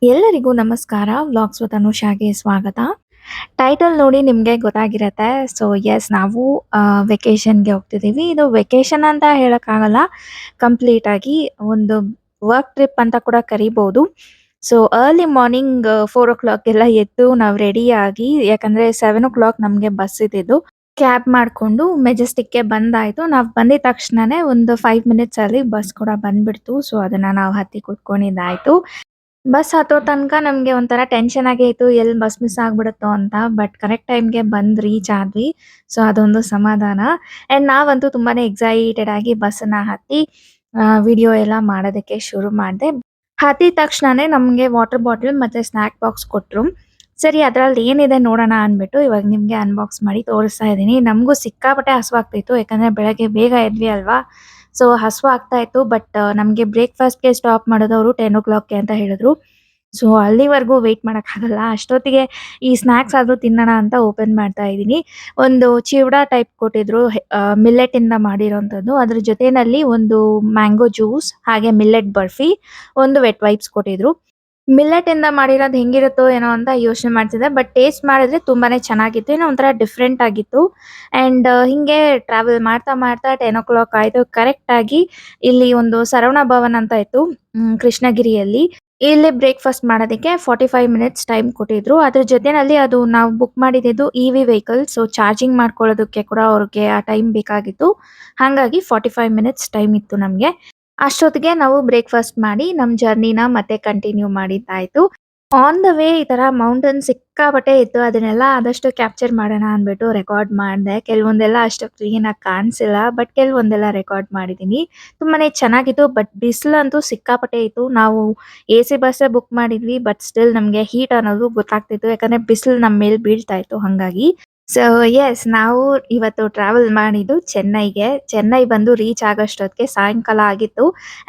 ಎಲ್ಲರಿಗೂ ನಮಸ್ಕಾರ. Vlogs with ಅನುಷಾಗೆ ಸ್ವಾಗತ. ಟೈಟಲ್ ನೋಡಿ ನಿಮಗೆ ಗೊತ್ತಾಗಿರತ್ತೆ. ಸೊ ಯೆಸ್ ನಾವು ವೆಕೇಷನ್‌ಗೆ ಹೋಗ್ತಿದ್ದೀವಿ. ಇದು ವೆಕೇಷನ್ ಅಂತ ಹೇಳಕ್ಕಾಗಲ್ಲ. ಕಂಪ್ಲೀಟ್ ಆಗಿ ಒಂದು ವರ್ಕ್ ಟ್ರಿಪ್ ಅಂತ ಕೂಡ ಕರಿಬಹುದು. ಸೊ ಅರ್ಲಿ ಮಾರ್ನಿಂಗ್ 4:00 ಎಲ್ಲ ಎದ್ದು ನಾವು ರೆಡಿಯಾಗಿ ಯಾಕಂದ್ರೆ 7:00 ನಮಗೆ ಬಸ್ ಇದ್ದಿದ್ದು. ಕ್ಯಾಬ್ ಮಾಡ್ಕೊಂಡು ಮೆಜೆಸ್ಟಿಕ್‌ಗೆ ಬಂದಾಯ್ತು. ನಾವು ಬಂದಿದ ತಕ್ಷಣನೇ ಒಂದು 5 ಮಿನಿಟ್ಸ್ ಅಲ್ಲಿ ಬಸ್ ಕೂಡ ಬಂದ್ಬಿಡ್ತು. ಸೊ ಅದನ್ನ ನಾವು ಹತ್ತಿ ಕೂತ್ಕೊಂಡಿದ್ದಾಯ್ತು. ಬಸ್ ಹತ್ತೋ ತನಕ ನಮ್ಗೆ ಒಂಥರ ಟೆನ್ಷನ್ ಆಗೇ ಇತ್ತು. ಎಲ್ಲಿ ಬಸ್ ಮಿಸ್ ಆಗ್ಬಿಡುತ್ತೋ ಅಂತ. ಬಟ್ ಕರೆಕ್ಟ್ ಟೈಮ್‌ಗೆ ಬಂದ್ ರೀಚ್ ಆದ್ವಿ. ಸೊ ಅದೊಂದು ಸಮಾಧಾನ. ಅಂಡ್ ನಾವಂತೂ ತುಂಬಾನೇ ಎಕ್ಸೈಟೆಡ್ ಆಗಿ ಬಸ್ಸನ್ನ ಹತ್ತಿ ವಿಡಿಯೋ ಎಲ್ಲ ಮಾಡೋದಕ್ಕೆ ಶುರು ಮಾಡ್ದೆ. ಹತ್ತಿದ ತಕ್ಷಣನೇ ನಮ್ಗೆ ವಾಟರ್ ಬಾಟಲ್ ಮತ್ತೆ ಸ್ನಾಕ್ ಬಾಕ್ಸ್ ಕೊಟ್ರು. ಸರಿ ಅದ್ರಲ್ಲಿ ಏನಿದೆ ನೋಡೋಣ ಅಂದ್ಬಿಟ್ಟು ಇವಾಗ ನಿಮ್ಗೆ ಅನ್ಬಾಕ್ಸ್ ಮಾಡಿ ತೋರಿಸ್ತಾ ಇದ್ದೀನಿ. ನಮಗೂ ಸಿಕ್ಕಾಪಟ್ಟೆ ಹಸುವಾಗ್ತಿತ್ತು. ಯಾಕಂದ್ರೆ ಬೆಳಗ್ಗೆ ಬೇಗ ಎದ್ವಿ ಅಲ್ವಾ. ಸೊ ಹಸುವಾಗ್ತಾ ಇತ್ತು. ಬಟ್ ನಮ್ಗೆ ಬ್ರೇಕ್‌ಫಾಸ್ಟ್‌ಗೆ ಸ್ಟಾಪ್ ಮಾಡೋದವ್ರು 10:00ಗೆ ಅಂತ ಹೇಳಿದ್ರು. ಸೊ ಅಲ್ಲಿವರೆಗೂ ವೇಟ್ ಮಾಡಕ್ಕಾಗಲ್ಲ. ಅಷ್ಟೊತ್ತಿಗೆ ಈ ಸ್ನಾಕ್ಸ್ ಆದ್ರೂ ತಿನ್ನೋಣ ಅಂತ ಓಪನ್ ಮಾಡ್ತಾ ಇದ್ದೀನಿ. ಒಂದು ಚಿವಡಾ ಟೈಪ್ ಕೊಟ್ಟಿದ್ರು. ಮಿಲ್ಲೆಟ್ ಇಂದ ಮಾಡಿರೋಂಥದ್ದು. ಅದ್ರ ಜೊತೆನಲ್ಲಿ ಒಂದು ಮ್ಯಾಂಗೋ ಜ್ಯೂಸ್, ಹಾಗೆ ಮಿಲ್ಲೆಟ್ ಬರ್ಫಿ, ಒಂದು ವೆಟ್ ವೈಪ್ಸ್ ಕೊಟ್ಟಿದ್ರು. ಮಿಲ್ಲೆಟ್ ಇಂದ ಮಾಡಿರೋದು ಹೆಂಗಿರುತ್ತೋ ಏನೋ ಅಂತ ಯೋಚನೆ ಮಾಡ್ತಿದ್ದೆ. ಬಟ್ ಟೇಸ್ಟ್ ಮಾಡಿದ್ರೆ ತುಂಬಾನೇ ಚೆನ್ನಾಗಿತ್ತು. ಏನೋ ಒಂಥರ ಡಿಫರೆಂಟ್ ಆಗಿತ್ತು. ಅಂಡ್ ಹಿಂಗೆ ಟ್ರಾವೆಲ್ ಮಾಡ್ತಾ ಮಾಡ್ತಾ 10:00 ಆಯ್ತು. ಕರೆಕ್ಟ್ ಆಗಿ ಇಲ್ಲಿ ಒಂದು ಸರವಣ ಭವನ್ ಅಂತ ಇತ್ತು ಕೃಷ್ಣಗಿರಿಯಲ್ಲಿ. ಇಲ್ಲಿ ಬ್ರೇಕ್‌ಫಾಸ್ಟ್ ಮಾಡೋದಕ್ಕೆ 45 ಮಿನಿಟ್ಸ್ ಟೈಮ್ ಕೊಟ್ಟಿದ್ರು. ಅದ್ರ ಜೊತೆನಲ್ಲಿ ಅದು ನಾವು ಬುಕ್ ಮಾಡಿದ್ದು ಇವಿ ವೆಹಿಕಲ್. ಸೊ ಚಾರ್ಜಿಂಗ್ ಮಾಡ್ಕೊಳ್ಳೋದಕ್ಕೆ ಕೂಡ ಅವ್ರಿಗೆ ಆ ಟೈಮ್ ಬೇಕಾಗಿತ್ತು. ಹಾಗಾಗಿ 45 ಮಿನಿಟ್ಸ್ ಟೈಮ್ ಇತ್ತು ನಮ್ಗೆ. ಅಷ್ಟೊತ್ತಿಗೆ ನಾವು ಬ್ರೇಕ್‌ಫಾಸ್ಟ್ ಮಾಡಿ ನಮ್ ಜರ್ನಿನ ಮತ್ತೆ ಕಂಟಿನ್ಯೂ ಮಾಡಿದ್ದಾಯ್ತು. ಆನ್ ದ ವೇ ಈ ತರ ಮೌಂಟೇನ್ ಸಿಕ್ಕಾಪಟ್ಟೆ ಇತ್ತು. ಅದನ್ನೆಲ್ಲ ಆದಷ್ಟು ಕ್ಯಾಪ್ಚರ್ ಮಾಡೋಣ ಅಂದ್ಬಿಟ್ಟು ರೆಕಾರ್ಡ್ ಮಾಡ್ದೆ. ಕೆಲವೊಂದೆಲ್ಲ ಅಷ್ಟು ಕ್ಲೀನ್ ಆಗಿ ಕಾಣಿಸಿಲ್ಲ. ಬಟ್ ಕೆಲವೊಂದೆಲ್ಲ ರೆಕಾರ್ಡ್ ಮಾಡಿದ್ದೀನಿ. ತುಂಬಾನೇ ಚೆನ್ನಾಗಿತ್ತು. ಬಟ್ ಬಿಸಿಲಂತೂ ಸಿಕ್ಕಾಪಟ್ಟೆ ಇತ್ತು. ನಾವು ಎಸಿ ಬಸ್ಸೇ ಬುಕ್ ಮಾಡಿದ್ವಿ. ಬಟ್ ಸ್ಟಿಲ್ ನಮ್ಗೆ ಹೀಟ್ ಅನ್ನೋದು ಗೊತ್ತಾಗ್ತಿತ್ತು. ಯಾಕಂದ್ರೆ ಬಿಸಿಲು ನಮ್ಮ ಮೇಲೆ ಬೀಳ್ತಾ ಇತ್ತು ಹಾಗಾಗಿ. ಸೊ ಯೆಸ್ ನಾವು ಇವತ್ತು ಟ್ರಾವೆಲ್ ಮಾಡಿದ್ದು ಚೆನ್ನೈಗೆ. ಚೆನ್ನೈ ಬಂದು ರೀಚ್ ಆಗೋಷ್ಟೊತ್ತಿಗೆ ಸಾಯಂಕಾಲ ಆಗಿತ್ತು.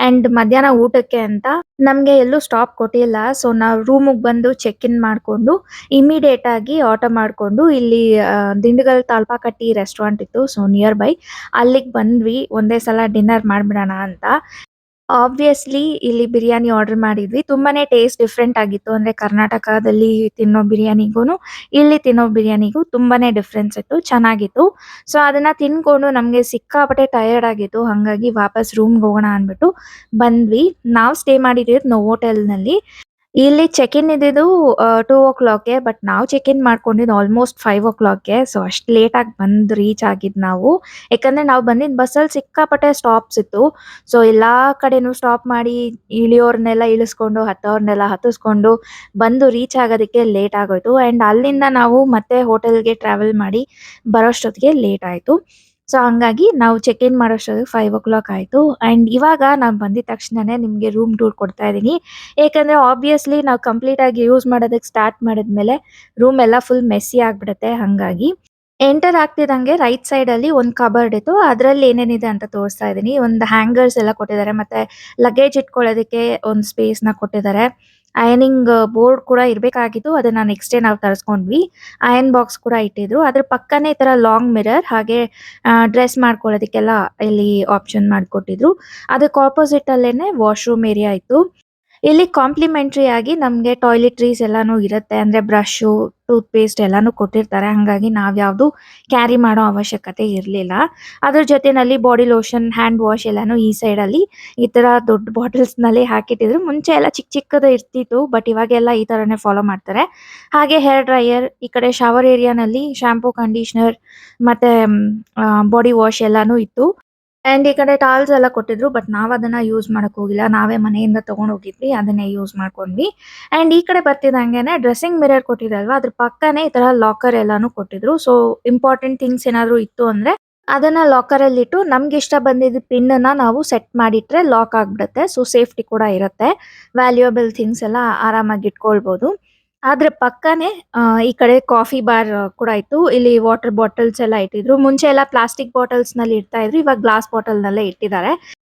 ಅಂಡ್ ಮಧ್ಯಾಹ್ನ ಊಟಕ್ಕೆ ಅಂತ ನಮ್ಗೆ ಎಲ್ಲೂ ಸ್ಟಾಪ್ ಕೊಟ್ಟಿಲ್ಲ. ಸೊ ನಾವು ರೂಮಿಗೆ ಬಂದು ಚೆಕ್ ಇನ್ ಮಾಡ್ಕೊಂಡು ಇಮಿಡಿಯೇಟ್ ಆಗಿ ಆಟೋ ಮಾಡ್ಕೊಂಡು ಇಲ್ಲಿ ದಿಂಡಗಲ್ ತಾಳ್ಪಾಕಟ್ಟಿ ರೆಸ್ಟೋರೆಂಟ್ ಇತ್ತು. ಸೊ ನಿಯರ್ ಬೈ ಅಲ್ಲಿಗೆ ಬಂದ್ವಿ. ಒಂದೇ ಸಲ ಡಿನ್ನರ್ ಮಾಡ್ಬಿಡೋಣ ಅಂತ. ಆಬ್ವಿಯಸ್ಲಿ ಇಲ್ಲಿ ಬಿರಿಯಾನಿ ಆರ್ಡರ್ ಮಾಡಿದ್ವಿ. ತುಂಬಾನೇ ಟೇಸ್ಟ್ ಡಿಫರೆಂಟ್ ಆಗಿತ್ತು. ಅಂದ್ರೆ ಕರ್ನಾಟಕದಲ್ಲಿ ತಿನ್ನೋ ಬಿರಿಯಾನಿಗೂನು, ಇಲ್ಲಿ ತಿನ್ನೋ ಬಿರಿಯಾನಿಗೂ ತುಂಬಾನೇ ಡಿಫರೆನ್ಸ್ ಇತ್ತು. ಚೆನ್ನಾಗಿತ್ತು. ಸೊ ಅದನ್ನ ತಿನ್ಕೊಂಡು ನಮ್ಗೆ ಸಿಕ್ಕಾಪಟ್ಟೆ ಟಯರ್ಡ್ ಆಗಿತ್ತು. ಹಾಗಾಗಿ ವಾಪಸ್ ರೂಮ್‌ಗೆ ಹೋಗೋಣ ಅಂದ್ಬಿಟ್ಟು ಬಂದ್ವಿ. ನಾವು ಸ್ಟೇ ಮಾಡಿದ್ದು ನೋವೋಟೆಲ್‌ನಲ್ಲಿ. ಇಲ್ಲಿ ಚೆಕ್ ಇನ್ ಇದ್ದಿದ್ದು 2:00ಗೆ. ಬಟ್ ನಾವು ಚೆಕ್ ಇನ್ ಮಾಡ್ಕೊಂಡಿದ್ದು ಆಲ್ಮೋಸ್ಟ್ 5:00ಗೆ. ಸೊ ಅಷ್ಟು ಲೇಟ್ ಆಗಿ ಬಂದು ರೀಚ್ ಆಗಿದ್ದು ನಾವು. ಯಾಕಂದ್ರೆ ನಾವು ಬಂದಿದ್ದ ಬಸ್ಸಲ್ಲಿ ಸಿಕ್ಕಾಪಟ್ಟೆ ಸ್ಟಾಪ್ಸ್ ಇತ್ತು. ಸೊ ಎಲ್ಲಾ ಕಡೆನೂ ಸ್ಟಾಪ್ ಮಾಡಿ ಇಳಿಯೋರ್ನೆಲ್ಲ ಇಳಿಸ್ಕೊಂಡು, ಹತ್ತೋರ್ನೆಲ್ಲ ಹತ್ತಿಸ್ಕೊಂಡು ಬಂದು ರೀಚ್ ಆಗೋದಕ್ಕೆ ಲೇಟ್ ಆಗೋಯ್ತು. ಅಂಡ್ ಅಲ್ಲಿಂದ ನಾವು ಮತ್ತೆ ಹೋಟೆಲ್‌ಗೆ ಟ್ರಾವೆಲ್ ಮಾಡಿ ಬರೋಷ್ಟೊತ್ತಿಗೆ ಲೇಟ್ ಆಯ್ತು. ಸೊ ಹಂಗಾಗಿ ನಾವು ಚೆಕ್ ಇನ್ ಮಾಡೋಷ್ಟೊತ್ತಿಗೆ 5:00 ಆಯ್ತು. ಅಂಡ್ ಇವಾಗ ನಾನು ಬಂದಿದ ತಕ್ಷಣನೇ ನಿಮ್ಗೆ ರೂಮ್ ಟೂರ್ ಕೊಡ್ತಾ ಇದ್ದೀನಿ. ಏಕಂದ್ರೆ ಆಬ್ವಿಯಸ್ಲಿ ನಾವು ಕಂಪ್ಲೀಟ್ ಆಗಿ ಯೂಸ್ ಮಾಡೋದಕ್ಕೆ ಸ್ಟಾರ್ಟ್ ಮಾಡಿದ್ಮೇಲೆ ರೂಮ್ ಎಲ್ಲ ಫುಲ್ ಮೆಸ್ಸಿ ಆಗ್ಬಿಡುತ್ತೆ. ಹಾಗಾಗಿ ಎಂಟರ್ ಆಗ್ತಿದ್ದಂಗೆ ರೈಟ್ ಸೈಡ್ ಅಲ್ಲಿ ಒಂದು ಕಬರ್ಡ್ ಇತ್ತು. ಅದ್ರಲ್ಲಿ ಏನೇನಿದೆ ಅಂತ ತೋರಿಸ್ತಾ ಇದ್ದೀನಿ. ಒಂದು ಹ್ಯಾಂಗರ್ಸ್ ಎಲ್ಲ ಕೊಟ್ಟಿದ್ದಾರೆ. ಮತ್ತೆ ಲಗೇಜ್ ಇಟ್ಕೊಳ್ಳೋದಕ್ಕೆ ಒಂದು ಸ್ಪೇಸ್‌ನ ಕೊಟ್ಟಿದ್ದಾರೆ. ಅಯರ್ನಿಂಗ್ ಬೋರ್ಡ್ ಕೂಡ ಇರಬೇಕಾಗಿತ್ತು. ಅದನ್ನ ನೆಕ್ಸ್ಟ್ ಡೇ ನಾವು ತರಿಸ್ಕೊಂಡ್ವಿ. ಅಯರ್ನ್ ಬಾಕ್ಸ್ ಕೂಡ ಇಟ್ಟಿದ್ರು. ಅದ್ರ ಪಕ್ಕನೇ ಈ ತರ ಲಾಂಗ್ ಮಿರರ್, ಹಾಗೆ ಡ್ರೆಸ್ ಮಾಡ್ಕೊಳ್ಳೋದಕ್ಕೆಲ್ಲ ಇಲ್ಲಿ ಆಪ್ಷನ್ ಮಾಡ್ಕೊಟ್ಟಿದ್ರು. ಅದಕ್ಕೆ ಆಪೋಸಿಟ್ ಅಲ್ಲೇನೆ ವಾಶ್‌ರೂಮ್ ಏರಿಯಾ ಇತ್ತು. ಇಲ್ಲಿ ಕಾಂಪ್ಲಿಮೆಂಟರಿ ಆಗಿ ನಮ್ಗೆ ಟಾಯ್ಲೆಟ್ರೀಸ್ ಎಲ್ಲಾನು ಇರುತ್ತೆ. ಅಂದ್ರೆ ಬ್ರಷು, ಟೂತ್ ಪೇಸ್ಟ್ ಎಲ್ಲಾನು ಕೊಟ್ಟಿರ್ತಾರೆ. ಹಂಗಾಗಿ ನಾವ್ಯಾವ್ದು ಕ್ಯಾರಿ ಮಾಡೋ ಅವಶ್ಯಕತೆ ಇರ್ಲಿಲ್ಲ. ಅದ್ರ ಜೊತೆನಲ್ಲಿ ಬಾಡಿ ಲೋಷನ್, ಹ್ಯಾಂಡ್ ವಾಶ್ ಎಲ್ಲಾನು ಈ ಸೈಡಲ್ಲಿ ಈ ತರ ದೊಡ್ಡ ಬಾಟಲ್ಸ್‌ನಲ್ಲಿ ಹಾಕಿಟ್ಟಿದ್ರು. ಮುಂಚೆ ಎಲ್ಲ ಚಿಕ್ಕ ಚಿಕ್ಕದು ಇರ್ತಿತ್ತು. ಬಟ್ ಇವಾಗೆಲ್ಲ ಈ ತರನೇ ಫಾಲೋ ಮಾಡ್ತಾರೆ. ಹಾಗೆ ಹೇರ್ ಡ್ರೈಯರ್, ಈ ಕಡೆ ಶವರ್ ಏರಿಯಾನಲ್ಲಿ ಶಾಂಪೂ, ಕಂಡೀಷನರ್ ಮತ್ತೆ ಬಾಡಿ ವಾಶ್ ಎಲ್ಲಾನು ಇತ್ತು. ಅಂಡ್ ಈ ಕಡೆ ಟಾಲ್ಸ್ ಎಲ್ಲ ಕೊಟ್ಟಿದ್ರು. ಬಟ್ ನಾವ್ ಅದನ್ನ ಯೂಸ್ ಮಾಡಕ್ ಹೋಗಿಲ್ಲ. ನಾವೇ ಮನೆಯಿಂದ ತಗೊಂಡ್ ಹೋಗಿದ್ವಿ. ಅದನ್ನೇ ಯೂಸ್ ಮಾಡ್ಕೊಂಡ್ವಿ. ಅಂಡ್ ಈ ಕಡೆ ಬರ್ತಿದ್ದಂಗೆನೆ ಡ್ರೆಸ್ಸಿಂಗ್ ಮಿರರ್ ಕೊಟ್ಟಿದ್ರಲ್ವಾ, ಅದ್ರ ಪಕ್ಕನೇ ಈ ತರ ಲಾಕರ್ ಎಲ್ಲಾನು ಕೊಟ್ಟಿದ್ರು. ಸೊ ಇಂಪಾರ್ಟೆಂಟ್ ಥಿಂಗ್ಸ್ ಏನಾದ್ರು ಇತ್ತು ಅಂದ್ರೆ ಅದನ್ನ ಲಾಕರ್ ಅಲ್ಲಿ ಇಟ್ಟು ನಮ್ಗೆ ಇಷ್ಟ ಬಂದಿದ್ದ ಪಿನ್ ಅನ್ನ ನಾವು ಸೆಟ್ ಮಾಡಿಟ್ರೆ ಲಾಕ್ ಆಗ್ಬಿಡುತ್ತೆ. ಸೊ ಸೇಫ್ಟಿ ಕೂಡ ಇರುತ್ತೆ. ವ್ಯಾಲ್ಯೂಯಬಲ್ ಥಿಂಗ್ಸ್ ಎಲ್ಲ ಆರಾಮಾಗಿ ಇಟ್ಕೊಳ್ಬಹುದು. ಅದ್ರ ಪಕ್ಕನೇ ಈ ಕಡೆ ಕಾಫಿ ಬಾರ್ ಕೂಡ ಇತ್ತು. ಇಲ್ಲಿ ವಾಟರ್ ಬಾಟಲ್ಸ್ ಎಲ್ಲ ಇಟ್ಟಿದ್ರು. ಮುಂಚೆ ಎಲ್ಲ ಪ್ಲಾಸ್ಟಿಕ್ ಬಾಟಲ್ಸ್ ನಲ್ಲಿ ಇಡ್ತಾ ಇದ್ರು. ಇವಾಗ ಗ್ಲಾಸ್ ಬಾಟಲ್ ನಲ್ಲೇ ಇಟ್ಟಿದ್ದಾರೆ.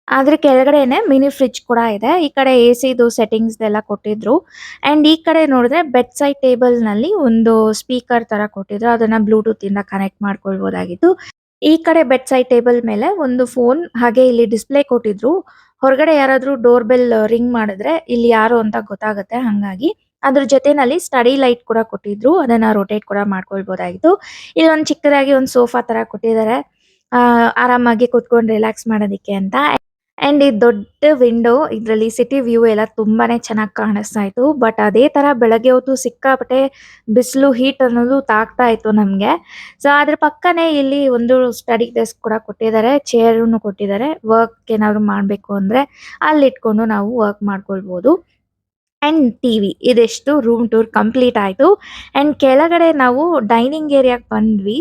ಅದ್ರ ಕೆಳಗಡೆನೆ ಮಿನಿ ಫ್ರಿಡ್ಜ್ ಕೂಡ ಇದೆ. ಈ ಕಡೆ ಎಸಿದು ಸೆಟ್ಟಿಂಗ್ಸ್ ಎಲ್ಲ ಕೊಟ್ಟಿದ್ರು. ಅಂಡ್ ಈ ಕಡೆ ನೋಡಿದ್ರೆ ಬೆಡ್ ಸೈಡ್ ಟೇಬಲ್ ನಲ್ಲಿ ಒಂದು ಸ್ಪೀಕರ್ ತರ ಕೊಟ್ಟಿದ್ರು. ಅದನ್ನ ಬ್ಲೂಟೂತ್ ಇಂದ ಕನೆಕ್ಟ್ ಮಾಡ್ಕೊಳ್ಬಹುದಾಗಿತ್ತು. ಈ ಕಡೆ ಬೆಡ್ ಸೈಡ್ ಟೇಬಲ್ ಮೇಲೆ ಒಂದು ಫೋನ್, ಹಾಗೆ ಇಲ್ಲಿ ಡಿಸ್ಪ್ಲೇ ಕೊಟ್ಟಿದ್ರು. ಹೊರಗಡೆ ಯಾರಾದ್ರೂ ಡೋರ್ ಬೆಲ್ ರಿಂಗ್ ಮಾಡಿದ್ರೆ ಇಲ್ಲಿ ಯಾರು ಅಂತ ಗೊತ್ತಾಗುತ್ತೆ. ಹಂಗಾಗಿ ಅದ್ರ ಜೊತೆನಲ್ಲಿ ಸ್ಟಡಿ ಲೈಟ್ ಕೂಡ ಕೊಟ್ಟಿದ್ರು. ಅದನ್ನ ರೊಟೇಟ್ ಕೂಡ ಮಾಡ್ಕೊಳ್ಬಹುದಾಗಿತ್ತು. ಇಲ್ಲೊಂದು ಚಿಕ್ಕದಾಗಿ ಒಂದು ಸೋಫಾ ತರ ಕೊಟ್ಟಿದ್ದಾರೆ. ಆರಾಮಾಗಿ ಕುತ್ಕೊಂಡು ರಿಲ್ಯಾಕ್ಸ್ ಮಾಡೋದಿಕ್ಕೆ ಅಂತ. ಅಂಡ್ ಈ ದೊಡ್ಡ ವಿಂಡೋ ಇದ್ರಲ್ಲಿ ಸಿಟಿ ವ್ಯೂ ಎಲ್ಲ ತುಂಬಾನೇ ಚೆನ್ನಾಗಿ ಕಾಣಿಸ್ತಾ ಇತ್ತು. ಬಟ್ ಅದೇ ತರ ಬೆಳಗ್ಗೆ ಹೊತ್ತು ಸಿಕ್ಕಾಪಟ್ಟೆ ಬಿಸಿಲು ಹೀಟ್ ಅನ್ನೋದು ತಾಗ್ತಾ ಇತ್ತು ನಮ್ಗೆ. ಸೊ ಅದ್ರ ಪಕ್ಕನೇ ಇಲ್ಲಿ ಒಂದು ಸ್ಟಡಿ ಡೆಸ್ಕ್ ಕೂಡ ಕೊಟ್ಟಿದ್ದಾರೆ. ಚೇರ್ನು ಕೊಟ್ಟಿದ್ದಾರೆ. ವರ್ಕ್ ಏನಾದ್ರು ಮಾಡ್ಬೇಕು ಅಂದ್ರೆ ಅಲ್ಲಿ ಇಟ್ಕೊಂಡು ನಾವು ವರ್ಕ್ ಮಾಡ್ಕೊಳ್ಬಹುದು. ಅಂಡ್ ಟಿವಿ ಇದೆಷ್ಟು ರೂಮ್ ಟೂರ್ ಕಂಪ್ಲೀಟ್ ಆಯ್ತು. ಅಂಡ್ ಕೆಳಗಡೆ ನಾವು ಡೈನಿಂಗ್ ಏರಿಯಾಗೆ ಬಂದ್ವಿ.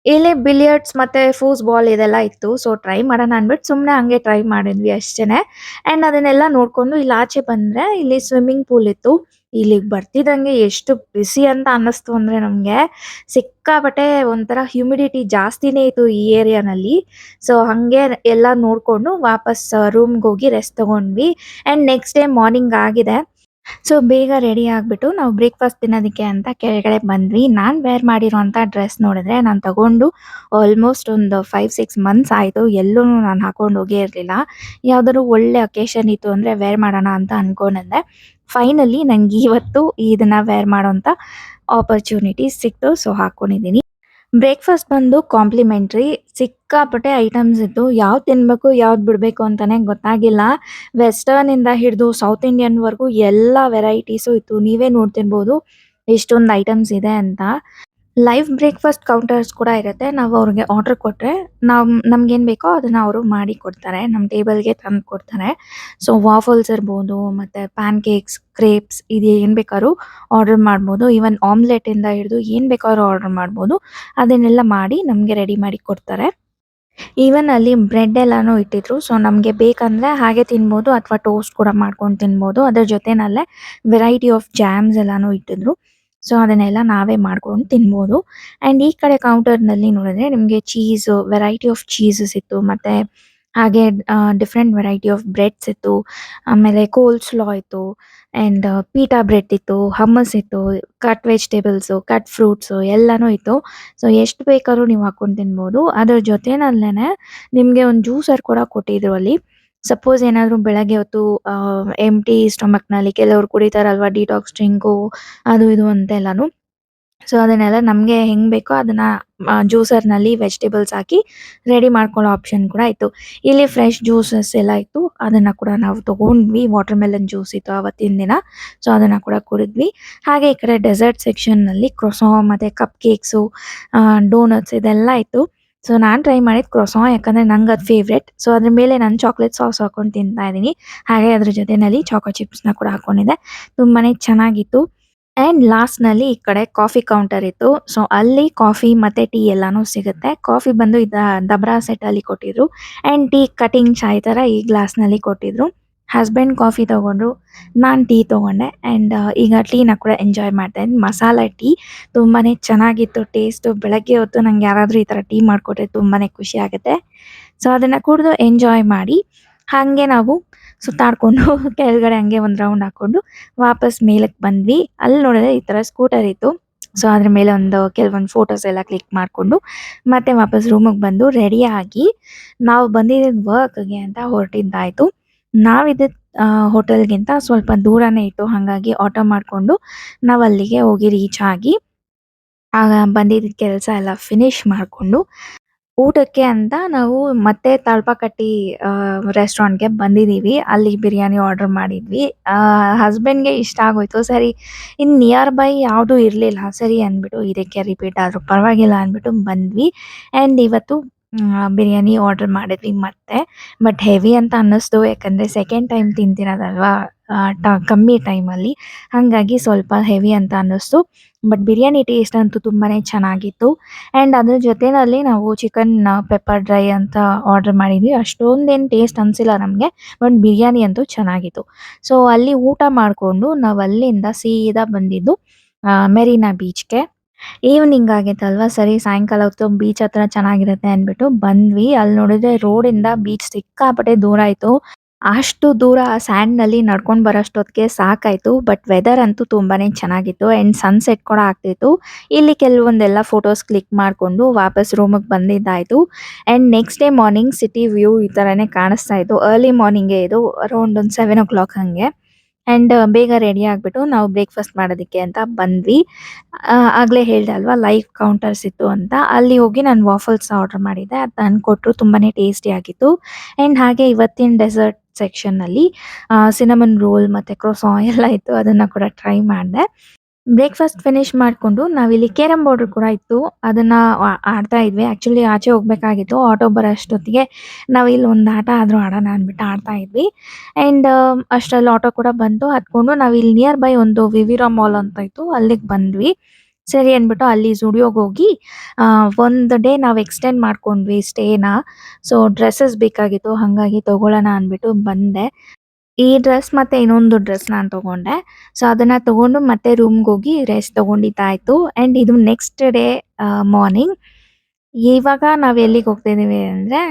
ಇಲ್ಲಿ ಬಿಲಿಯರ್ಡ್ಸ್ ಮತ್ತೆ ಫೂಸ್ ಬಾಲ್ ಇದೆಲ್ಲ ಇತ್ತು. ಸೊ ಟ್ರೈ ಮಾಡೋಣ ಅಂದ್ಬಿಟ್ಟು ಸುಮ್ನೆ ಹಂಗೆ ಟ್ರೈ ಮಾಡಿದ್ವಿ ಅಷ್ಟೇನೆ. ಅಂಡ್ ಅದನ್ನೆಲ್ಲ ನೋಡ್ಕೊಂಡು ಇಲ್ಲಿ ಆಚೆ ಬಂದ್ರೆ ಇಲ್ಲಿ ಸ್ವಿಮ್ಮಿಂಗ್ ಪೂಲ್ ಇತ್ತು. ಇಲ್ಲಿಗ್ ಬರ್ತಿದ್ದಂಗೆ ಎಷ್ಟು ಬಿಸಿ ಅಂತ ಅನ್ನಿಸ್ತು ಅಂದ್ರೆ ನಮ್ಗೆ. ಸಿಕ್ಕಾಪಟ್ಟೆ ಒಂಥರ ಹ್ಯುಮಿಡಿಟಿ ಜಾಸ್ತಿನೇ ಇತ್ತು ಈ ಏರಿಯಾನಲ್ಲಿ. ಸೊ ಹಂಗೆ ಎಲ್ಲ ನೋಡ್ಕೊಂಡು ವಾಪಸ್ ರೂಮ್ಗೆ ಹೋಗಿ ರೆಸ್ಟ್ ತಗೊಂಡ್ವಿ. ಅಂಡ್ ನೆಕ್ಸ್ಟ್ ಡೇ ಮಾರ್ನಿಂಗ್ ಆಗಿದೆ. ಸೊ ಬೇಗ ರೆಡಿ ಆಗ್ಬಿಟ್ಟು ನಾವು ಬ್ರೇಕ್‌ಫಾಸ್ಟ್ ತಿನ್ನೋದಕ್ಕೆ ಅಂತ ಕೆಳಗಡೆ ಬಂದ್ವಿ. ನಾನ್ ವೇರ್ ಮಾಡಿರೋಂಥ ಡ್ರೆಸ್ ನೋಡಿದ್ರೆ ನಾನು ತಗೊಂಡು ಆಲ್ಮೋಸ್ಟ್ ಒಂದು 5, 6 ಮಂತ್ಸ್ ಆಯ್ತು. ಎಲ್ಲೂನು ನಾನು ಹಾಕೊಂಡು ಹೋಗೇ ಇರ್ಲಿಲ್ಲ. ಯಾವ್ದಾದ್ರು ಒಳ್ಳೆ ಅಕೇಶನ್ ಇತ್ತು ಅಂದ್ರೆ ವೇರ್ ಮಾಡೋಣ ಅಂತ ಅನ್ಕೊಂಡಿದ್ದೆ. ಫೈನಲಿ ನಂಗೆ ಇವತ್ತು ಇದನ್ನ ವೇರ್ ಮಾಡೋಂಥ ಆಪರ್ಚುನಿಟಿ ಸಿಕ್ತು. ಸೊ ಹಾಕೊಂಡಿದ್ದೀನಿ. ಬ್ರೇಕ್‌ಫಾಸ್ಟ್ ಬಂದು ಕಾಂಪ್ಲಿಮೆಂಟರಿ. ಸಿಕ್ಕಾಪಟ್ಟೆ ಐಟಮ್ಸ್ ಇತ್ತು. ಯಾವ್ದು ತಿನ್ಬೇಕು, ಯಾವ್ದು ಬಿಡ್ಬೇಕು ಅಂತಾನೆ ಗೊತ್ತಾಗಿಲ್ಲ. ವೆಸ್ಟರ್ನ್ ಇಂದ ಹಿಡಿದು ಸೌತ್ ಇಂಡಿಯನ್ ವರೆಗೂ ಎಲ್ಲಾ ವೆರೈಟೀಸು ಇತ್ತು. ನೀವೇ ನೋಡ್ತಿರ್ಬೋದು ಎಷ್ಟೊಂದು ಐಟಮ್ಸ್ ಇದೆ ಅಂತ. ಲೈವ್ ಬ್ರೇಕ್‌ಫಾಸ್ಟ್ ಕೌಂಟರ್ಸ್ ಕೂಡ ಇರುತ್ತೆ. ನಾವು ಅವ್ರಿಗೆ ಆರ್ಡರ್ ಕೊಟ್ರೆ ನಮ್ಗೇನ್ ಬೇಕೋ ಅದನ್ನ ಅವರು ಮಾಡಿ ಕೊಡ್ತಾರೆ. ನಮ್ಮ ಟೇಬಲ್‌ಗೆ ತಂದು ಕೊಡ್ತಾರೆ. ಸೊ ವಾಫಲ್ಸ್ ಇರ್ಬೋದು, ಮತ್ತೆ ಪ್ಯಾನ್ ಕೇಕ್ಸ್, ಕ್ರೇಪ್ಸ್ ಇದು ಏನ್ ಬೇಕಾದ್ರೂ ಆರ್ಡರ್ ಮಾಡ್ಬೋದು. ಈವನ್ ಆಮ್ಲೆಟ್ ಇಂದ ಹಿಡಿದು ಏನ್ ಬೇಕಾದ್ರೂ ಆರ್ಡರ್ ಮಾಡ್ಬೋದು. ಅದನ್ನೆಲ್ಲ ಮಾಡಿ ನಮ್ಗೆ ರೆಡಿ ಮಾಡಿ ಕೊಡ್ತಾರೆ. ಈವನ್ ಅಲ್ಲಿ ಬ್ರೆಡ್ ಎಲ್ಲಾನು ಇಟ್ಟಿದ್ರು. ಸೊ ನಮ್ಗೆ ಬೇಕಂದ್ರೆ ಹಾಗೆ ತಿನ್ಬೋದು ಅಥವಾ ಟೋಸ್ಟ್ ಕೂಡ ಮಾಡ್ಕೊಂಡು ತಿನ್ಬೋದು. ಅದ್ರ ಜೊತೆನಲ್ಲೇ ವೆರೈಟಿ ಆಫ್ ಜಾಮ್ಸ್ ಎಲ್ಲಾನು ಇಟ್ಟಿದ್ರು. ಸೊ ಅದನ್ನೆಲ್ಲ ನಾವೇ ಮಾಡ್ಕೊಂಡು ತಿನ್ಬೋದು. ಅಂಡ್ ಈ ಕಡೆ ಕೌಂಟರ್‌ನಲ್ಲಿ ನೋಡಿದ್ರೆ ನಿಮ್ಗೆ ಚೀಸು, ವೆರೈಟಿ ಆಫ್ ಚೀಸಸ್ ಇತ್ತು. ಮತ್ತೆ ಹಾಗೆ ಡಿಫರೆಂಟ್ ವೆರೈಟಿ ಆಫ್ ಬ್ರೆಡ್ಸ್ ಇತ್ತು. ಆಮೇಲೆ ಕೋಲ್ಸ್ಲಾ ಇತ್ತು. ಅಂಡ್ ಪೀಟಾ ಬ್ರೆಡ್ ಇತ್ತು, ಹಮ್ಮಸ್ ಇತ್ತು, ಕಟ್ ವೆಜಿಟೇಬಲ್ಸು, ಕಟ್ ಫ್ರೂಟ್ಸು ಎಲ್ಲಾನು ಇತ್ತು. ಸೊ ಎಷ್ಟು ಬೇಕಾದ್ರೂ ನೀವು ಹಾಕೊಂಡು ತಿನ್ಬೋದು. ಅದ್ರ ಜೊತೆನಲ್ಲೇನೆ ನಿಮ್ಗೆ ಒಂದು ಜ್ಯೂಸರ್ ಕೂಡ ಕೊಟ್ಟಿದ್ರು ಅಲ್ಲಿ. ಸಪೋಸ್ ಏನಾದ್ರು ಬೆಳಗ್ಗೆ ಹೊತ್ತು ಎಂಪ್ಟಿ ಸ್ಟಮಕ್‌ನಲ್ಲಿ ಕೆಲವ್ರು ಕುಡಿತಾರಲ್ವಾ ಡಿಟಾಕ್ಸ್ ಡ್ರಿಂಕು ಅದು ಇದು ಅಂತೆಲ್ಲಾನು. ಸೊ ಅದನ್ನೆಲ್ಲ ನಮ್ಗೆ ಹೆಂಗ್ ಬೇಕೋ ಅದನ್ನ ಜ್ಯೂಸರ್‌ನಲ್ಲಿ ವೆಜಿಟೇಬಲ್ಸ್ ಹಾಕಿ ರೆಡಿ ಮಾಡ್ಕೊಳ್ಳೋ ಆಪ್ಷನ್ ಕೂಡ ಇತ್ತು. ಇಲ್ಲಿ ಫ್ರೆಶ್ ಜ್ಯೂಸಸ್ ಎಲ್ಲ ಇತ್ತು. ಅದನ್ನ ಕೂಡ ನಾವು ತಗೊಂಡ್ವಿ. ವಾಟರ್ ಮೆಲನ್ ಜ್ಯೂಸ್ ಇತ್ತು ಅವತ್ತಿನ ದಿನ. ಸೊ ಅದನ್ನ ಕೂಡ ಕುಡಿದ್ವಿ. ಹಾಗೆ ಈ ಕಡೆ ಡೆಸರ್ಟ್ ಸೆಕ್ಷನ್‌ನಲ್ಲಿ ಕ್ರೊಸಾನ್ ಮತ್ತೆ ಕಪ್ ಕೇಕ್ಸು, ಡೋನಟ್ಸ್ ಇದೆಲ್ಲ ಇತ್ತು. ಸೊ ನಾನ್ ಟ್ರೈ ಮಾಡಿದ್ದು ಕ್ರೊಸಾನ್ ಯಾಕಂದ್ರೆ ನಂಗೆ ಅದು ಫೇವ್ರೆಟ್. ಸೊ ಅದ್ರ ಮೇಲೆ ನಾನು ಚಾಕ್ಲೇಟ್ ಸಾಸ್ ಹಾಕೊಂಡು ತಿಂತಾ ಇದೀನಿ. ಹಾಗೆ ಅದ್ರ ಜೊತೆನಲ್ಲಿ ಚಾಕೋ ಚಿಪ್ಸ್‌ನ ಕೂಡ ಹಾಕೊಂಡಿದ್ದೆ. ತುಂಬಾನೇ ಚೆನ್ನಾಗಿತ್ತು. ಅಂಡ್ ಲಾಸ್ಟ್‌ನಲ್ಲಿ ಈ ಕಡೆ ಕಾಫಿ ಕೌಂಟರ್ ಇತ್ತು. ಸೊ ಅಲ್ಲಿ ಕಾಫಿ ಮತ್ತೆ ಟೀ ಎಲ್ಲಾನು ಸಿಗುತ್ತೆ. ಕಾಫಿ ಬಂದು ದಬ್ರಾ ಸೆಟ್ ಅಲ್ಲಿ ಕೊಟ್ಟಿದ್ರು. ಅಂಡ್ ಟೀ ಕಟಿಂಗ್ ಚಾಯ್ ತರ ಈ ಗ್ಲಾಸ್‌ನಲ್ಲಿ ಕೊಟ್ಟಿದ್ರು. ಹಸ್ಬೆಂಡ್ ಕಾಫಿ ತಗೊಂಡ್ರು. ನಾನ್ ಟೀ ತಗೊಂಡೆ. ಅಂಡ್ ಈಗ ಟೀನ ಕೂಡ ಎಂಜಾಯ್ ಮಾಡ್ತಾ ಇದ್ದೀನಿ. ಮಸಾಲಾ ಟೀ ತುಂಬಾನೇ ಚೆನ್ನಾಗಿತ್ತು ಟೇಸ್ಟು. ಬೆಳಗ್ಗೆ ಹೊತ್ತು ನಂಗೆ ಯಾರಾದ್ರೂ ಈ ತರ ಟೀ ಮಾಡ್ಕೊಟ್ರೆ ತುಂಬಾನೇ ಖುಷಿ ಆಗುತ್ತೆ. ಸೊ ಅದನ್ನ ಕುಡ್ದು ಎಂಜಾಯ್ ಮಾಡಿ ಹಂಗೆ ನಾವು ಸುತ್ತಾಡ್ಕೊಂಡು ಕೆಳಗಡೆ ಹಂಗೆ ಒಂದ್ ರೌಂಡ್ ಹಾಕೊಂಡು ವಾಪಸ್ ಮೇಲಕ್ಕೆ ಬಂದ್ವಿ. ಅಲ್ಲಿ ನೋಡಿದ್ರೆ ಈ ತರ ಸ್ಕೂಟರ್ ಇತ್ತು. ಸೊ ಅದ್ರ ಮೇಲೆ ಕೆಲವೊಂದು ಫೋಟೋಸ್ ಎಲ್ಲ ಕ್ಲಿಕ್ ಮಾಡ್ಕೊಂಡು ಮತ್ತೆ ವಾಪಸ್ ರೂಮಿಗೆ ಬಂದು ರೆಡಿ ಆಗಿ ನಾವು ಬಂದಿದ್ದ ವರ್ಕ್‌ಗೆ ಅಂತ ಹೊರಟಿದ್ದಾಯ್ತು. ನಾವಿದ್ದಿದ್ ಹೋಟೆಲ್‌ಗಿಂತ ಸ್ವಲ್ಪ ದೂರನೇ ಇತ್ತು. ಹಾಗಾಗಿ ಆಟೋ ಮಾಡ್ಕೊಂಡು ನಾವು ಅಲ್ಲಿಗೆ ಹೋಗಿ ರೀಚ್ ಆಗಿ ಬಂದಿದ್ದ ಕೆಲಸ ಎಲ್ಲ ಫಿನಿಶ್ ಮಾಡ್ಕೊಂಡು ಊಟಕ್ಕೆ ಅಂತ ನಾವು ಮತ್ತೆ ತಳ್ಪಾಕಟ್ಟಿ ರೆಸ್ಟೋರೆಂಟ್‌ಗೆ ಬಂದಿದೀವಿ. ಅಲ್ಲಿ ಬಿರಿಯಾನಿ ಆರ್ಡರ್ ಮಾಡಿದ್ವಿ. ಹಸ್ಬೆಂಡ್‌ಗೆ ಇಷ್ಟ ಆಗೋಯ್ತು. ಸರಿ ಇನ್ ನಿಯರ್ ಬೈ ಯಾವ್ದು ಇರ್ಲಿಲ್ಲ. ಸರಿ ಅಂದ್ಬಿಟ್ಟು ಇದಕ್ಕೆ ರಿಪೀಟ್ ಆದ್ರೂ ಪರವಾಗಿಲ್ಲ ಅಂದ್ಬಿಟ್ಟು ಬಂದ್ವಿ. ಅಂಡ್ ಇವತ್ತು ಬಿರಿಯಾನಿ ಆರ್ಡರ್ ಮಾಡಿದ್ವಿ ಮತ್ತೆ. ಬಟ್ ಹೆವಿ ಅಂತ ಅನ್ನಿಸ್ತು. ಯಾಕಂದ್ರೆ ಸೆಕೆಂಡ್ ಟೈಮ್ ತಿಂತಿರೋದಲ್ವಾ ಕಮ್ಮಿ ಟೈಮಲ್ಲಿ. ಹಾಗಾಗಿ ಸ್ವಲ್ಪ ಹೆವಿ ಅಂತ ಅನ್ನಿಸ್ತು. ಬಟ್ ಬಿರಿಯಾನಿ ಟೇಸ್ಟ್ ಅಂತೂ ತುಂಬಾನೇ ಚೆನ್ನಾಗಿತ್ತು. ಅಂಡ್ ಅದ್ರ ಜೊತೆನಲ್ಲಿ ನಾವು ಚಿಕನ್ ಪೆಪ್ಪರ್ ಡ್ರೈ ಅಂತ ಆರ್ಡರ್ ಮಾಡಿದ್ವಿ. ಅಷ್ಟೊಂದೇನು ಟೇಸ್ಟ್ ಅನ್ಸಿಲ್ಲ ನಮ್ಗೆ. ಬಟ್ ಬಿರಿಯಾನಿ ಅಂತೂ ಚೆನ್ನಾಗಿತ್ತು. ಸೊ ಅಲ್ಲಿ ಊಟ ಮಾಡ್ಕೊಂಡು ನಾವು ಅಲ್ಲಿಂದ ಸೀದಾ ಬಂದಿದ್ದು ಮೆರಿನಾ ಬೀಚ್‌ಗೆ. ಈವ್ನಿಂಗ್ ಆಗಿತ್ತಲ್ವಾ ಸರಿ ಸಾಯಂಕಾಲ ಹೊತ್ತು ಬೀಚ್ ಹತ್ರ ಚೆನ್ನಾಗಿರುತ್ತೆ ಅಂದ್ಬಿಟ್ಟು ಬಂದ್ವಿ. ಅಲ್ಲಿ ನೋಡಿದ್ರೆ ರೋಡಿಂದ ಬೀಚ್ ಸಿಕ್ಕಾಪಟ್ಟೆ ದೂರ ಇತ್ತು. ಅಷ್ಟು ದೂರ ಆ ಸ್ಯಾಂಡ್‌ನಲ್ಲಿ ನಡ್ಕೊಂಡು ಬರೋಷ್ಟೊತ್ತಿಗೆ ಸಾಕಾಯ್ತು. ಬಟ್ ವೆದರ್ ಅಂತೂ ತುಂಬಾನೇ ಚೆನ್ನಾಗಿತ್ತು ಆಂಡ್ ಸನ್‌ಸೆಟ್ ಕೂಡ ಆಗ್ತಿತ್ತು. ಇಲ್ಲಿ ಕೆಲವೊಂದೆಲ್ಲ ಫೋಟೋಸ್ ಕ್ಲಿಕ್ ಮಾಡ್ಕೊಂಡು ವಾಪಸ್ ರೂಮಿಗೆ ಬಂದಿದ್ದಾಯ್ತು. And next day morning city view ಈ ಥರನೇ ಕಾಣಿಸ್ತಾ ಇತ್ತು. ಅರ್ಲಿ ಮಾರ್ನಿಂಗೇ ಇದು ಅರೌಂಡ್ ಒಂದು 7:00 ಹಂಗೆ. ಆಂಡ್ ಬೇಗ ರೆಡಿ ಆಗ್ಬಿಟ್ಟು ನಾವು ಬ್ರೇಕ್‌ಫಾಸ್ಟ್ ಮಾಡೋದಕ್ಕೆ ಅಂತ ಬಂದ್ವಿ. ಆಗ್ಲೇ ಹೇಳ್ದೆ ಅಲ್ವಾ ಲೈವ್ ಕೌಂಟರ್ಸ್ ಇತ್ತು ಅಂತ. ಅಲ್ಲಿ ಹೋಗಿ ನಾನು ವಾಫಲ್ಸ್ ಆರ್ಡರ್ ಮಾಡಿದ್ದೆ. ಅದು ತಂದ್ಕೊಟ್ರು. ತುಂಬಾನೇ ಟೇಸ್ಟಿ ಆಗಿತ್ತು. ಆಂಡ್ ಹಾಗೆ ಇವತ್ತಿನ ಡೆಸರ್ಟ್ ಸೆಕ್ಷನ್‌ನಲ್ಲಿ ಸಿನಮನ್ ರೋಲ್ ಮತ್ತೆ ಕ್ರೋಸಾನ್ ಎಲ್ಲ ಇತ್ತು. ಅದನ್ನ ಕೂಡ ಟ್ರೈ ಮಾಡ್ದೆ. ಬ್ರೇಕ್‌ಫಾಸ್ಟ್ ಫಿನಿಶ್ ಮಾಡ್ಕೊಂಡು ನಾವಿಲ್ಲಿ ಕೇರಮ್ ಬೋರ್ಡ್ ಕೂಡ ಇತ್ತು. ಅದನ್ನ ಆಡ್ತಾ ಇದ್ವಿ. ಆಕ್ಚುಲಿ ಆಚೆ ಹೋಗ್ಬೇಕಾಗಿತ್ತು. ಆಟೋ ಬರೋಷ್ಟೊತ್ತಿಗೆ ನಾವು ಇಲ್ಲಿ ಒಂದು ಆಟ ಆದ್ರೂ ಆಡೋಣ ಅಂದ್ಬಿಟ್ಟು ಆಡ್ತಾ ಇದ್ವಿ. ಆಂಡ್ ಅಷ್ಟ್ರಲ್ಲಿ ಆಟೋ ಕೂಡ ಬಂತು. ಹತ್ಕೊಂಡು ನಾವಿಲ್ಲಿ ನಿಯರ್ ಬೈ ಒಂದು ವಿವಿರಾ ಮಾಲ್ ಅಂತ ಇತ್ತು. ಅಲ್ಲಿಗೆ ಬಂದ್ವಿ. ಸರಿ ಅಂದ್ಬಿಟ್ಟು ಅಲ್ಲಿ ಜುಡಿಯೋಗೆ ಹೋಗಿ ಒಂದು ಡೇ ನಾವು ಎಕ್ಸ್ಟೆಂಡ್ ಮಾಡ್ಕೊಂಡ್ವಿ ಸ್ಟೇನ. ಸೊ ಡ್ರೆಸಸ್ ಬೇಕಾಗಿತ್ತು. ಹಾಗಾಗಿ ತಗೊಳ್ಳೋಣ ಅಂದ್ಬಿಟ್ಟು ಬಂದೆ. ಈ ಡ್ರೆಸ್ ಮತ್ತೆ ಇನ್ನೊಂದು ಡ್ರೆಸ್ ನಾನ್ ತಗೊಂಡೆ. ಸೊ ಅದನ್ನ ತಗೊಂಡು ಮತ್ತೆ ರೂಮ್‌ಗೋಗಿ ರೆಸ್ಟ್ ತಗೊಂಡಿದ್ದಾಯ್ತು. ಆಂಡ್ ಇದು ನೆಕ್ಸ್ಟ್ ಡೇ ಮಾರ್ನಿಂಗ್. ಇವಾಗ ನಾವ್ ಎಲ್ಲಿಗೆ ಹೋಗ್ತಿದೀವಿ ಅಂದ್ರೆ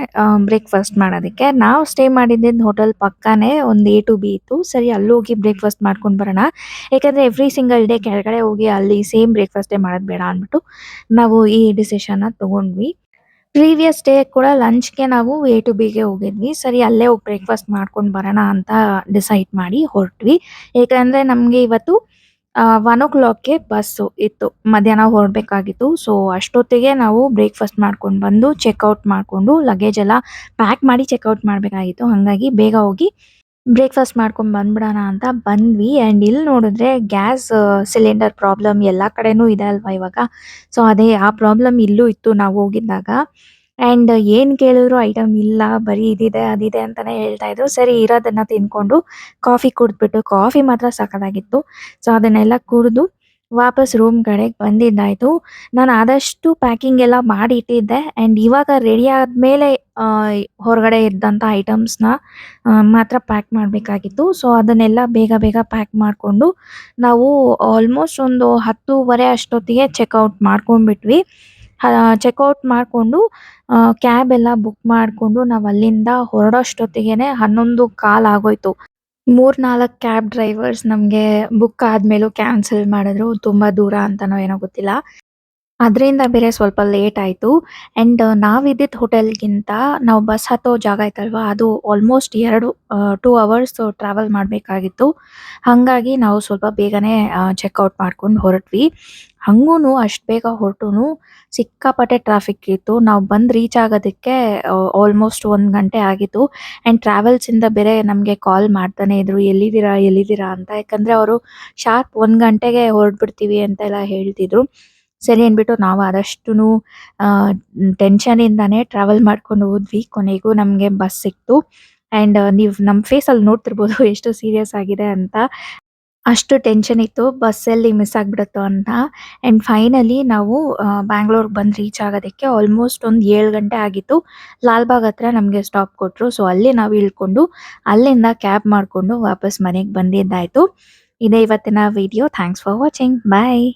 ಬ್ರೇಕ್‌ಫಾಸ್ಟ್ ಮಾಡೋದಕ್ಕೆ. ನಾವು ಸ್ಟೇ ಮಾಡಿದ್ದಿದ್ ಹೋಟೆಲ್ ಪಕ್ಕಾನೇ ಒಂದು ಎ ಟು ಬಿ ಇತ್ತು. ಸರಿ ಅಲ್ಲೋಗಿ ಬ್ರೇಕ್‌ಫಾಸ್ಟ್ ಮಾಡ್ಕೊಂಡ್ ಬರೋಣ. ಯಾಕಂದ್ರೆ ಎವ್ರಿ ಸಿಂಗಲ್ ಡೇ ಕೆಳಗಡೆ ಹೋಗಿ ಅಲ್ಲಿ ಸೇಮ್ ಬ್ರೇಕ್‌ಫಾಸ್ಟೇ ಮಾಡೋದ್ ಬೇಡ ಅಂದ್ಬಿಟ್ಟು ನಾವು ಈ ಡಿಸಿಷನ್‌ನ ತಗೊಂಡ್ವಿ. ಪ್ರೀವಿಯಸ್ ಡೇ ಕೂಡ ಲಂಚ್‌ಗೆ ನಾವು ಎ ಟು ಬಿಗೆ ಹೋಗಿದ್ವಿ. ಸರಿ ಅಲ್ಲೇ ಹೋಗಿ ಬ್ರೇಕ್‌ಫಾಸ್ಟ್ ಮಾಡ್ಕೊಂಡು ಬರೋಣ ಅಂತ ಡಿಸೈಡ್ ಮಾಡಿ ಹೊರಟ್ವಿ. ಏಕಂದ್ರೆ ನಮ್ಗೆ ಇವತ್ತು 1:00ಗೆ ಬಸ್ಸು ಇತ್ತು. ಮಧ್ಯಾಹ್ನ ಹೊರಡ್ಬೇಕಾಗಿತ್ತು. ಸೊ ಅಷ್ಟೊತ್ತಿಗೆ ನಾವು ಬ್ರೇಕ್‌ಫಾಸ್ಟ್ ಮಾಡ್ಕೊಂಡು ಬಂದು ಚೆಕ್‌ಔಟ್ ಮಾಡ್ಕೊಂಡು ಲಗೇಜ್ ಎಲ್ಲ ಪ್ಯಾಕ್ ಮಾಡಿ ಚೆಕ್‌ಔಟ್ ಮಾಡ್ಬೇಕಾಗಿತ್ತು. ಹಾಗಾಗಿ ಬೇಗ ಹೋಗಿ ಬ್ರೇಕ್‌ಫಾಸ್ಟ್ ಮಾಡ್ಕೊಂಡ್ ಬಂದ್ಬಿಡೋಣ ಅಂತ ಬಂದ್ವಿ. ಆಂಡ್ ಇಲ್ಲಿ ನೋಡಿದ್ರೆ ಗ್ಯಾಸ್ ಸಿಲಿಂಡರ್ ಪ್ರಾಬ್ಲಮ್ ಎಲ್ಲಾ ಕಡೆನೂ ಇದೆ ಅಲ್ವಾ ಇವಾಗ. ಸೊ ಅದೇ ಆ ಪ್ರಾಬ್ಲಮ್ ಇಲ್ಲೂ ಇತ್ತು ನಾವು ಹೋಗಿದ್ದಾಗ. ಆಂಡ್ ಏನ್ ಕೇಳಿದ್ರು ಐಟಮ್ ಇಲ್ಲ. ಬರೀ ಇದಿದೆ, ಅದಿದೆ ಅಂತಾನೆ ಹೇಳ್ತಾ ಇದ್ರು. ಸರಿ ಇರೋದನ್ನ ತಿನ್ಕೊಂಡು ಕಾಫಿ ಕುಡ್ದ್ಬಿಟ್ಟು ಕಾಫಿ ಮಾತ್ರ ಸಖತ್ತಾಗಿತ್ತು. ಸೊ ಅದನ್ನೆಲ್ಲ ಕುಡ್ದು ವಾಪಸ್ ರೂಮ್ ಕಡೆಗೆ ಬಂದಿದ್ದಾಯ್ತು. ನಾನು ಆದಷ್ಟು ಪ್ಯಾಕಿಂಗ್ ಎಲ್ಲ ಮಾಡಿ ಇಟ್ಟಿದ್ದೆ. ಆಂಡ್ ಇವಾಗ ರೆಡಿ ಆದ್ಮೇಲೆ ಹೊರಗಡೆ ಇದ್ದಂಥ ಐಟಮ್ಸ್‌ನ ಮಾತ್ರ ಪ್ಯಾಕ್ ಮಾಡಬೇಕಾಗಿತ್ತು. ಸೊ ಅದನ್ನೆಲ್ಲ ಬೇಗ ಬೇಗ ಪ್ಯಾಕ್ ಮಾಡ್ಕೊಂಡು ನಾವು ಆಲ್ಮೋಸ್ಟ್ ಒಂದು 10:30 ಅಷ್ಟೊತ್ತಿಗೆ ಚೆಕ್‌ಔಟ್ ಮಾಡ್ಕೊಂಡ್ಬಿಟ್ವಿ. ಚೆಕ್‌ಔಟ್ ಮಾಡ್ಕೊಂಡು ಕ್ಯಾಬ್ ಎಲ್ಲ ಬುಕ್ ಮಾಡ್ಕೊಂಡು ನಾವು ಅಲ್ಲಿಂದ ಹೊರಡೋಷ್ಟೊತ್ತಿಗೆನೆ 11:15 ಆಗೋಯ್ತು. 3, 4 ಕ್ಯಾಬ್ ಡ್ರೈವರ್ಸ್ ನಮ್ಗೆ ಬುಕ್ ಆದ್ಮೇಲೂ ಕ್ಯಾನ್ಸಲ್ ಮಾಡಿದ್ರು. ತುಂಬಾ ದೂರ ಅಂತನೋ ಏನೋ ಗೊತ್ತಿಲ್ಲ. ಅದ್ರಿಂದ ಬೇರೆ ಸ್ವಲ್ಪ ಲೇಟ್ ಆಯ್ತು. ಆಂಡ್ ನಾವಿದ್ದಿದ್ದ ಹೋಟೆಲ್‌ಗಿಂತ ನಾವು ಬಸ್ ಹತ್ತೋ ಜಾಗ ಐತಲ್ವಾ, ಅದು ಆಲ್ಮೋಸ್ಟ್ 2 ಅವರ್ಸ್ ಟ್ರಾವೆಲ್ ಮಾಡ್ಬೇಕಾಗಿತ್ತು. ಹಂಗಾಗಿ ನಾವು ಸ್ವಲ್ಪ ಬೇಗನೆ ಚೆಕ್‌ಔಟ್ ಮಾಡ್ಕೊಂಡು ಹೊರಟ್ವಿ. ಹಂಗೂನು ಅಷ್ಟ್ ಬೇಗ ಹೊರಟುನು ಸಿಕ್ಕಾಪಟ್ಟೆ ಟ್ರಾಫಿಕ್ ಇತ್ತು. ನಾವು ಬಂದು ರೀಚ್ ಆಗೋದಕ್ಕೆ ಆಲ್ಮೋಸ್ಟ್ 1 ಗಂಟೆ ಆಗಿತ್ತು. ಆಂಡ್ ಟ್ರಾವೆಲ್ಸಿಂದ ಬೇರೆ ನಮಗೆ ಕಾಲ್ ಮಾಡ್ತಾನೆ ಇದ್ರು, "ಎಲ್ಲಿದ್ದೀರಾ? ಎಲ್ಲಿದ್ದೀರಾ?" ಅಂತ. ಯಾಕಂದ್ರೆ ಅವರು ಶಾರ್ಪ್ 1 ಗಂಟೆಗೆ ಹೊರಡ್ಬಿಡ್ತೀವಿ ಅಂತೆಲ್ಲ ಹೇಳ್ತಿದ್ರು. ಸರಿ ಅಂದ್ಬಿಟ್ಟು ನಾವು ಆದಷ್ಟುನು ಟೆನ್ಷನಿಂದಾನೇ ಟ್ರಾವೆಲ್ ಮಾಡ್ಕೊಂಡು ಹೋದ್ವಿ. ಕೊನೆಗೂ ನಮಗೆ ಬಸ್ ಸಿಕ್ತು. ಆಂಡ್ ನೀವು ನಮ್ಮ ಫೇಸಲ್ಲಿ ನೋಡ್ತಿರ್ಬೋದು ಎಷ್ಟು ಸೀರಿಯಸ್ ಆಗಿದೆ ಅಂತ. ಅಷ್ಟು ಟೆನ್ಷನ್ ಇತ್ತು ಬಸ್ ಎಲ್ಲಿ ಮಿಸ್ ಆಗ್ಬಿಡುತ್ತೋ ಅಂತ. ಆಂಡ್ ಫೈನಲಿ ನಾವು ಬ್ಯಾಂಗ್ಳೂರ್‌ಗೆ ಬಂದು ರೀಚ್ ಆಗೋದಕ್ಕೆ ಆಲ್ಮೋಸ್ಟ್ ಒಂದು 7 ಗಂಟೆ ಆಗಿತ್ತು. ಲಾಲ್‌ಬಾಗ್ ಹತ್ರ ನಮಗೆ ಸ್ಟಾಪ್ ಕೊಟ್ರು. ಸೊ ಅಲ್ಲಿ ನಾವು ಇಳ್ಕೊಂಡು ಅಲ್ಲಿಂದ ಕ್ಯಾಬ್ ಮಾಡ್ಕೊಂಡು ವಾಪಸ್ ಮನೆಗೆ ಬಂದಿದ್ದಾಯ್ತು. ಇದೇ ಇವತ್ತಿನ video. Thanks for watching. Bye.